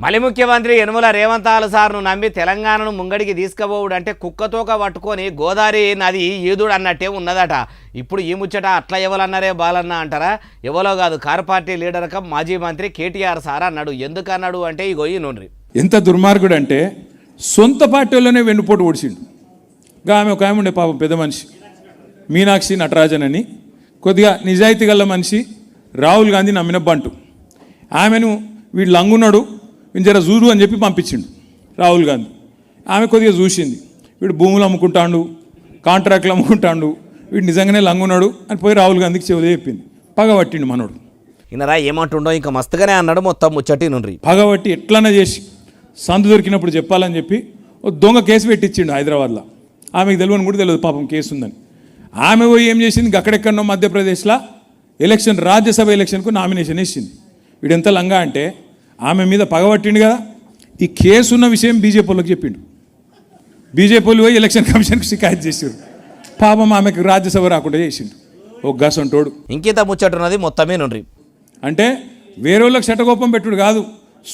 మళ్ళీ ముఖ్యమంత్రి యనుమల రేవంత్ సార్ను నమ్మి తెలంగాణను ముంగడికి తీసుకుపోవుడు అంటే కుక్కతోక పట్టుకొని గోదావరి నది ఈదుడు అన్నట్టే ఉన్నదట. ఇప్పుడు ఈ ముచ్చట అట్లా ఎవలన్నారే బాలన్న అంటారా? ఎవలో కాదు, కారు పార్టీ లీడర్ కమ్ మాజీ మంత్రి కేటీఆర్ సార్ అన్నాడు. ఎందుకన్నాడు అంటే ఇగో ఈ నూనె ఎంత దుర్మార్గుడు అంటే సొంత పార్టీలోనే వెన్నుపోటు ఓడిచిండు. ఆమె ఒక ఆమె ఉండే పాపం పెద్ద మనిషి మీనాక్షి నటరాజన్ అని, కొద్దిగా నిజాయితీ గల మనిషి, రాహుల్ గాంధీ నమ్మిన బంటు. ఆమెను వీడు లంగున్నాడు, వీడు జర చూడు అని చెప్పి పంపించిండు రాహుల్ గాంధీ. ఆమె కొద్దిగా చూసింది, వీడు భూములు అమ్ముకుంటాడు, కాంట్రాక్ట్లు అమ్ముకుంటాడు, వీడు నిజంగానే లంగున్నాడు అని పోయి రాహుల్ గాంధీకి చెవులు చెప్పింది. పగబట్టిండు మనోడు. ఇన్నరా ఏమంటుండో ఇంకా మస్తుగానే అన్నాడు. మొత్తం ముచ్చటి నుండి పగబట్టి ఎట్లన్నా చేసి సందు దొరికినప్పుడు చెప్పాలని చెప్పి ఓ దొంగ కేసు పెట్టించిండు హైదరాబాద్లో. ఆమెకు తెలియని కూడా తెలియదు పాపం కేసు ఉందని. ఆమె పోయి ఏం చేసింది, అక్కడెక్కడో మధ్యప్రదేశ్లో ఎలక్షన్, రాజ్యసభ ఎలక్షన్కు నామినేషన్ వేసింది. వీడెంత లంగా అంటే ఆమె మీద పగబట్టిండు కదా, ఈ కేసు ఉన్న విషయం బీజేపీ వాళ్ళకి చెప్పిండు. బీజేపీ వాళ్ళు పోయి ఎలక్షన్ కమిషన్కి షికాయత్ చేసారు. పాపం ఆమెకు రాజ్యసభ రాకుండా చేసిండు ఓ గసంటోడు. ఇంకింత ముచ్చటున్నది మొత్తమే నుండి. అంటే వేరే వాళ్ళకి శటకోపం పెట్టుడు కాదు,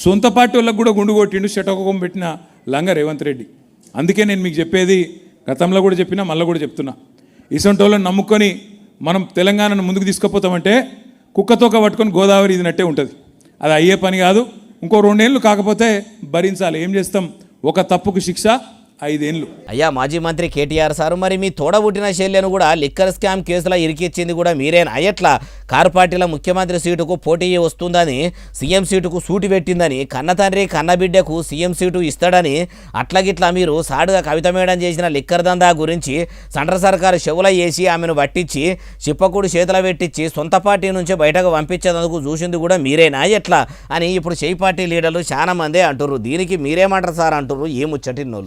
సొంత పార్టీ వాళ్ళకి కూడా గుండు కొట్టిండు శటకోపం పెట్టిన లంగా రేవంత్ రెడ్డి. అందుకే నేను మీకు చెప్పేది, గతంలో కూడా చెప్పినా మళ్ళీ కూడా చెప్తున్నా, ఇసొంటి వాళ్ళని నమ్ముకొని మనం తెలంగాణను ముందుకు తీసుకుపోతామంటే కుక్కతోక పట్టుకొని గోదావరి ఇదినట్టే ఉంటుంది. అది అయ్యే పని కాదు. ఇంకో 2 ఏళ్ళు కాకపోతే భరించాలి. ఏం చేస్తాం, ఒక తప్పుకు శిక్ష 5 ఏళ్ళు. అయ్యా మాజీ మంత్రి కేటీఆర్ సారు, మరి మీ తోడబుట్టిన శైలిని కూడా లిక్కర్ స్కామ్ కేసులో ఇరికిచ్చింది కూడా మీరేనా? ఎట్లా కారు పార్టీల ముఖ్యమంత్రి సీటుకు పోటీ వస్తుందని, సీఎం సీటుకు సూటి పెట్టిందని, కన్న తండ్రి కన్న బిడ్డకు సీఎం సీటు ఇస్తాడని అట్లాగిట్లా మీరు సాడుగా కవిత మేడం చేసిన లిక్కర్ దందా గురించి సెంట్రల్ సర్కారు చెవుల వేసి ఆమెను పట్టించి చిప్పకూడు చేతుల పెట్టించి సొంత పార్టీ నుంచి బయటకు పంపించేందుకు చూసింది కూడా మీరేనా ఎట్లా అని ఇప్పుడు చేయి పార్టీ లీడర్లు చాలా మందే అంటుర్రు. దీనికి మీరేమంటారు సార్ అంటుర్రు ఈ ముచ్చటినోళ్ళు.